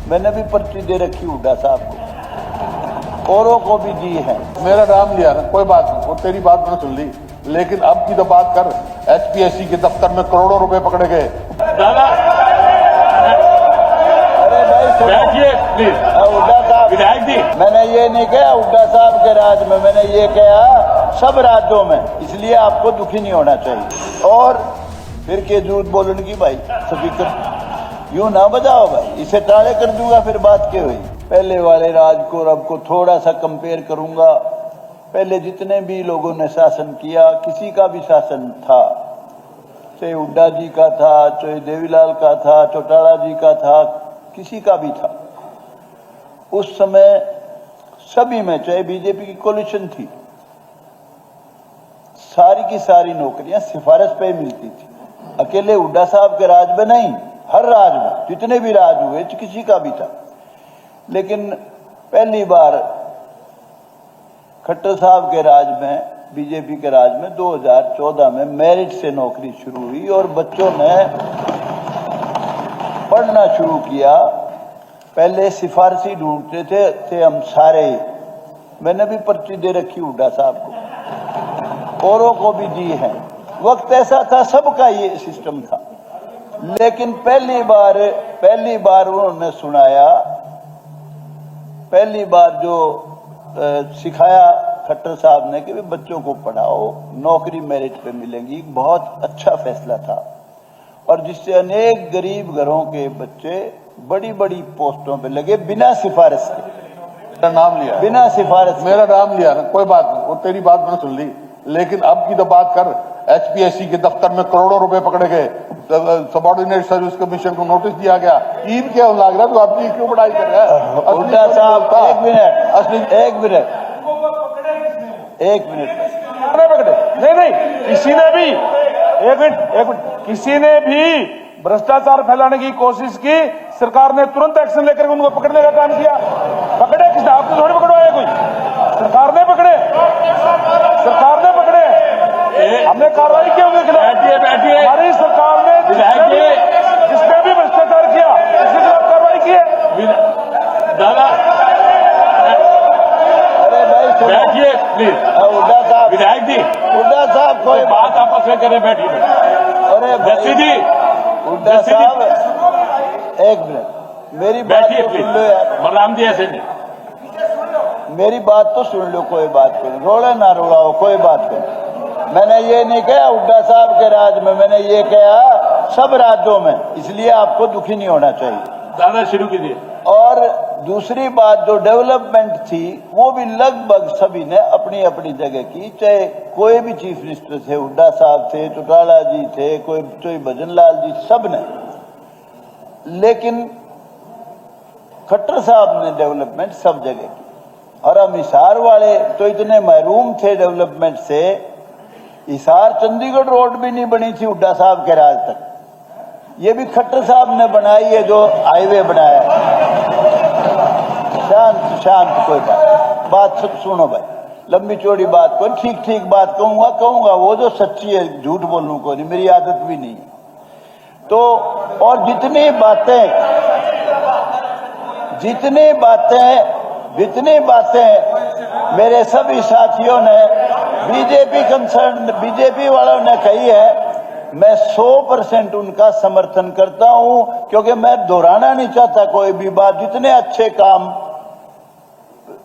मैंने भी पर्ची दे रखी हुड्डा साहब को, औरों को भी दी है। मेरा नाम लिया ना, कोई बात नहीं, वो तेरी बात मैंने सुन ली, लेकिन अब की तो बात कर। HPSC के दफ्तर में करोड़ों रुपए पकड़े गए। दादा अरे भाई बैठिए प्लीज। हुड्डा साहब, विधायक जी, मैंने ये नहीं कहा हुड्डा साहब के राज में, मैंने ये कहा सब राज्यों में, इसलिए आपको दुखी नहीं होना चाहिए। और फिर के झूठ बोलने की भाई स्पीकर यूं ना बजाओ भाई, इसे टाले कर दूंगा फिर बात क्या हुई। पहले वाले राज को और अब को थोड़ा सा कंपेयर करूंगा। पहले जितने भी लोगों ने शासन किया, किसी का भी शासन था, चाहे हुड्डा जी का था, चाहे देवीलाल का था, चौटाला जी का था, किसी का भी था, उस समय सभी में, चाहे बीजेपी की कोलिशन थी, सारी की सारी नौकरियां सिफारिश पे मिलती थी। अकेले हुड्डा साहब के राज में नहीं, हर राज में, जितने भी राज हुए किसी का भी था। लेकिन पहली बार खट्टर साहब के राज में, बीजेपी के राज में 2014 में मेरिट से नौकरी शुरू हुई और बच्चों ने पढ़ना शुरू किया। पहले सिफारशी ढूंढते थे हम सारे, मैंने भी पर्ची दे रखी हुड्डा साहब को, औरों को भी दी है। वक्त ऐसा था, सबका ये सिस्टम था। लेकिन पहली बार उन्होंने सुनाया, पहली बार जो सिखाया खट्टर साहब ने कि बच्चों को पढ़ाओ, नौकरी मेरिट पे मिलेगी, बहुत अच्छा फैसला था। और जिससे अनेक गरीब घरों के बच्चे बड़ी बड़ी पोस्टों पे लगे बिना सिफारिश के। मेरा नाम लिया, बिना सिफारिश मेरा नाम लिया ना, कोई बात नहीं, वो तेरी बात मैंने सुन ली, लेकिन अब की तो बात कर। HPSC के दफ्तर में करोड़ों रुपए पकड़े गए। सबॉर्डिनेट सर्विस कमीशन को नोटिस दिया गया। ईद क्या लग रहा है, तो अपनी क्यों पढ़ाई कर रहा है? हुड्डा साहब एक मिनट पकड़े नहीं, किसी ने भी एक मिनट किसी ने भी भ्रष्टाचार फैलाने की कोशिश की, सरकार ने तुरंत एक्शन लेकर उनको पकड़ने का काम किया। पकड़े किसने? आपने थोड़ी पकड़वाया, कोई सरकार ने पकड़े, हमने कार्रवाई की उनके खिलाफ। बैठिए, हमारी सरकार ने जिसने भी भ्रष्टाचार किया उसके खिलाफ कार्रवाई की है। दादा अरे भाई बैठिए प्लीज। हुड्डा साहब, विधायक जी, हुड्डा साहब कोई बात आपस में करें, बैठिए। अरे जस्सी जी, हुड्डा साहब एक मिनट, मेरी बात बैठिए तो प्लीज। सुन लो यार, बलराम जी ऐसे नहीं, मेरी बात तो सुन लो, कोई बात करो, रोड़ा ना रोड़ाओ, कोई बात करो। मैंने ये नहीं कहा हुड्डा साहब के राज में, मैंने ये कहा सब राज्यों में, इसलिए आपको दुखी नहीं होना चाहिए। दादा शुरू कीजिए। और दूसरी बात, जो डेवलपमेंट थी वो भी लगभग सभी ने अपनी अपनी जगह की, चाहे कोई भी चीफ मिनिस्टर थे, हुड्डा साहब थे, चौटाला जी थे, कोई भजन लाल जी, सब ने। लेकिन खट्टर साहब ने डेवलपमेंट सब जगह की। और हम हिसार वाले तो इतने महरूम थे डेवलपमेंट से, हिसार चंडीगढ़ रोड भी नहीं बनी थी हुड्डा साहब के राज तक, ये भी खट्टर साहब ने बनाई है, जो हाईवे बनाया है। शांत कोई बात सुनो भाई, लंबी चौड़ी बात को ठीक बात कहूंगा, वो जो सच्ची है, झूठ बोलूं को नहीं, मेरी आदत भी नहीं है। तो और जितनी बातें मेरे सभी साथियों ने, बीजेपी वालों ने कही है, मैं 100% उनका समर्थन करता हूं, क्योंकि मैं दोहराना नहीं चाहता कोई भी बात। जितने अच्छे काम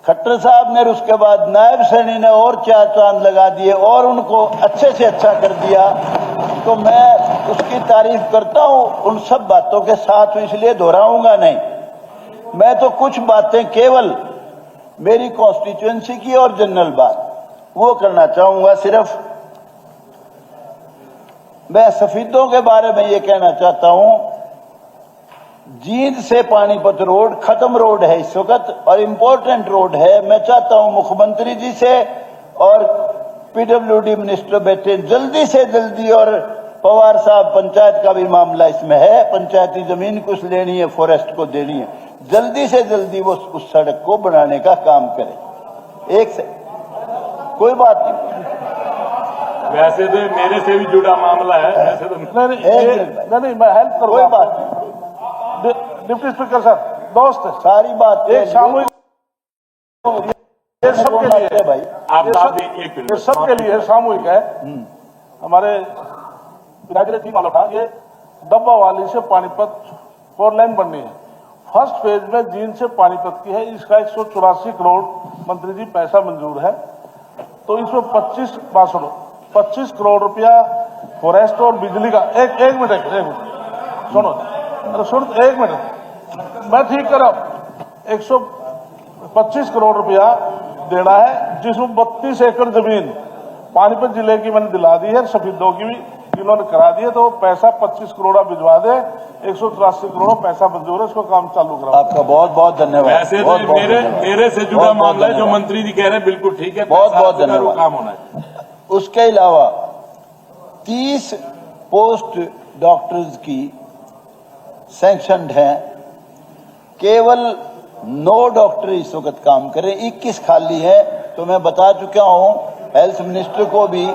खट्टर साहब ने, उसके बाद नायब सैनी ने और 4 चांद लगा दिए और उनको अच्छे से अच्छा कर दिया, तो मैं उसकी तारीफ करता हूं, उन सब बातों के साथ, इसलिए दोहराऊंगा नहीं। मैं तो कुछ बातें केवल मेरी कॉन्स्टिट्यूएंसी की और जनरल बात वो करना चाहूंगा। सिर्फ मैं सफेदों के बारे में ये कहना चाहता हूं, जींद से पानीपत रोड खत्म रोड है इस वक्त और इम्पोर्टेंट रोड है। मैं चाहता हूं मुख्यमंत्री जी से और PWD मिनिस्टर बैठे जल्दी से जल्दी, और पवार साहब पंचायत का भी मामला इसमें है, पंचायती जमीन कुछ लेनी है, फॉरेस्ट को देनी है, जल्दी से जल्दी वो उस सड़क को बनाने का काम करें। एक से कोई बात नहीं, वैसे तो मेरे से भी जुड़ा मामला है, वैसे तो नहीं, मैं हेल्प करूंगा। कोई बात नहीं। डिप्टी स्पीकर सर, दोस्त है। सारी बात एक सामूहिक ये सबके लिए है भाई, ये सबके लिए सामूहिक है। हमारे विधायक जी मालूम था, ये डब्बा वाली से पानीपत 4 लाइन बननी है। फर्स्ट फेज में जींद से पानीपत की है, इसका 184 करोड़ मंत्री जी पैसा मंजूर है। तो इसमें 25 करोड़ रुपया फॉरेस्ट और बिजली का। एक मिनट सुनो, अरे सुन, 1 मिनट मैं ठीक कर रहा हूं। 125 करोड़ रुपया देना है, जिसमें 32 एकड़ जमीन पानीपत जिले की मैंने दिला दी है, सफेदों की भी जिन्होंने करा दी है। तो पैसा 25 करोड़ भिजवा दे, 183 करोड़ पैसा मंजूर है, उसको काम चालू कराओ। आपका बहुत बहुत धन्यवाद। वैसे तो मेरे से जुड़ा मामला है, जो मंत्री जी कह रहे हैं बिल्कुल ठीक है, बहुत बहुत धन्यवाद। काम होना है। उसके अलावा 30 पोस्ट डॉक्टर्स की सैंक्शनड हैं, केवल 9 डॉक्टर इस वक्त काम करें, 21 खाली है। तो मैं बता चुका हूं हेल्थ मिनिस्टर को भी,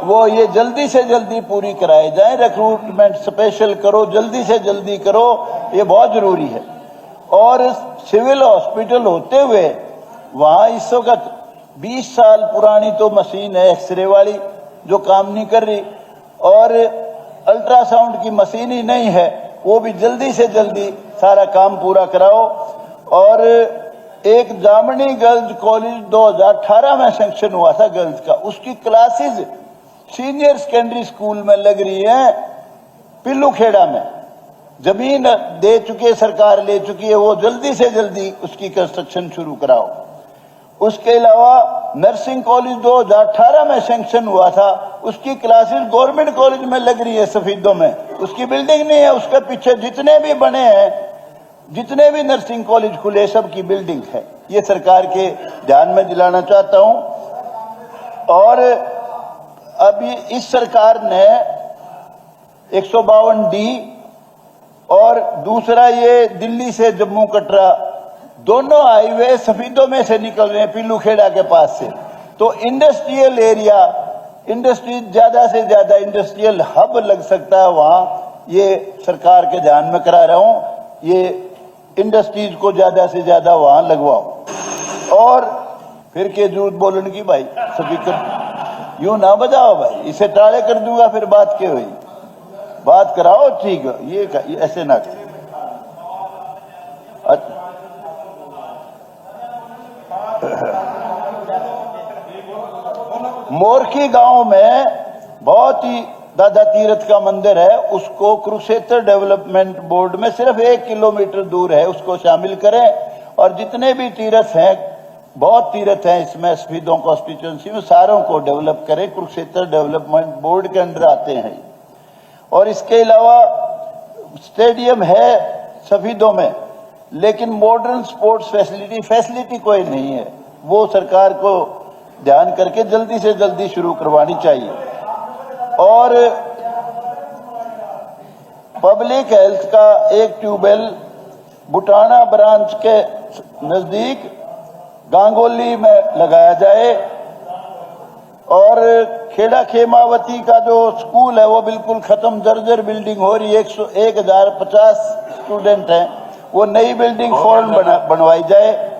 वो ये जल्दी से जल्दी पूरी कराए जाए। रिक्रूटमेंट स्पेशल करो, जल्दी से जल्दी करो, ये बहुत जरूरी है। और सिविल हॉस्पिटल होते हुए वहां इस वक्त 20 साल पुरानी तो मशीन है एक्सरे वाली जो काम नहीं कर रही, और अल्ट्रासाउंड की मशीन ही नहीं है, वो भी जल्दी से जल्दी सारा काम पूरा कराओ। और एक जामनी गर्ल्स कॉलेज 2018 में सैंक्शन हुआ था गर्ल्स का, उसकी क्लासेस सीनियर सेकेंडरी स्कूल में लग रही है, पिल्लूखेड़ा में जमीन दे चुकी है, सरकार ले चुकी है, वो जल्दी से जल्दी उसकी कंस्ट्रक्शन शुरू कराओ। उसके अलावा नर्सिंग कॉलेज 2018 में सैंक्शन हुआ था, उसकी क्लासेस गवर्नमेंट कॉलेज में लग रही है सफीदों में, उसकी बिल्डिंग नहीं है। उसके पीछे जितने भी बने हैं, जितने भी नर्सिंग कॉलेज खुले, सब की बिल्डिंग है। ये सरकार के ध्यान में दिलाना चाहता हूं। और अभी इस सरकार ने 152D और दूसरा ये दिल्ली से जम्मू कटरा दोनों हाईवे सफीदों में से निकल रहे हैं, पिल्लूखेड़ा के पास से। तो इंडस्ट्रियल एरिया, इंडस्ट्री ज्यादा से ज्यादा इंडस्ट्रियल हब लग सकता है वहां, ये सरकार के ध्यान में करा रहा हूं। ये इंडस्ट्रीज को ज्यादा से ज्यादा वहां लगवाओ। और फिर के झूठ बोलने की भाई, स्पीकर यूं ना बजाओ भाई, इसे टाले कर दूंगा फिर बात के हुई। बात कराओ, ठीक है, ये ऐसे ना कर। मोरखी गांव में बहुत ही दादा तीर्थ का मंदिर है, उसको कुरुक्षेत्र डेवलपमेंट बोर्ड में सिर्फ 1 किलोमीटर दूर है, उसको शामिल करें। और जितने भी तीर्थ हैं, बहुत तीर्थ हैं इसमें सफीदों कॉन्स्टिट्यूंसी में, सारों को डेवलप करें, कुरुक्षेत्र डेवलपमेंट बोर्ड के अंदर आते हैं। और इसके अलावा स्टेडियम है सफीदों में, लेकिन मॉडर्न स्पोर्ट्स फैसिलिटी कोई नहीं है, वो सरकार को ध्यान करके जल्दी से जल्दी शुरू करवानी चाहिए। और पब्लिक हेल्थ का एक ट्यूबवेल बुटाना ब्रांच के नजदीक गांगोली में लगाया जाए। और खेड़ा खेमावती का जो स्कूल है वो बिल्कुल खत्म, जर्जर बिल्डिंग हो रही है, 1050 स्टूडेंट हैं, वो नई बिल्डिंग फौरन बनवाई जाए।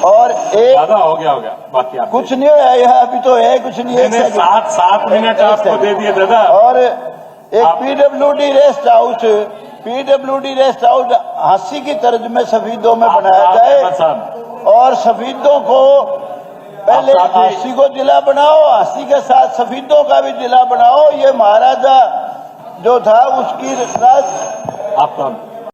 और एक हो गया बाकी कुछ नहीं है यहाँ, अभी तो है कुछ नहीं है, 7 मिनट आपको दे दिए दादा। और एक पीडब्ल्यूडी रेस्ट हाउस हांसी की तर्ज में सफीदों में बनाया जाए। और सफीदों को पहले हांसी को जिला बनाओ, हांसी के साथ सफीदों का भी जिला बनाओ। ये महाराजा जो था उसकी राज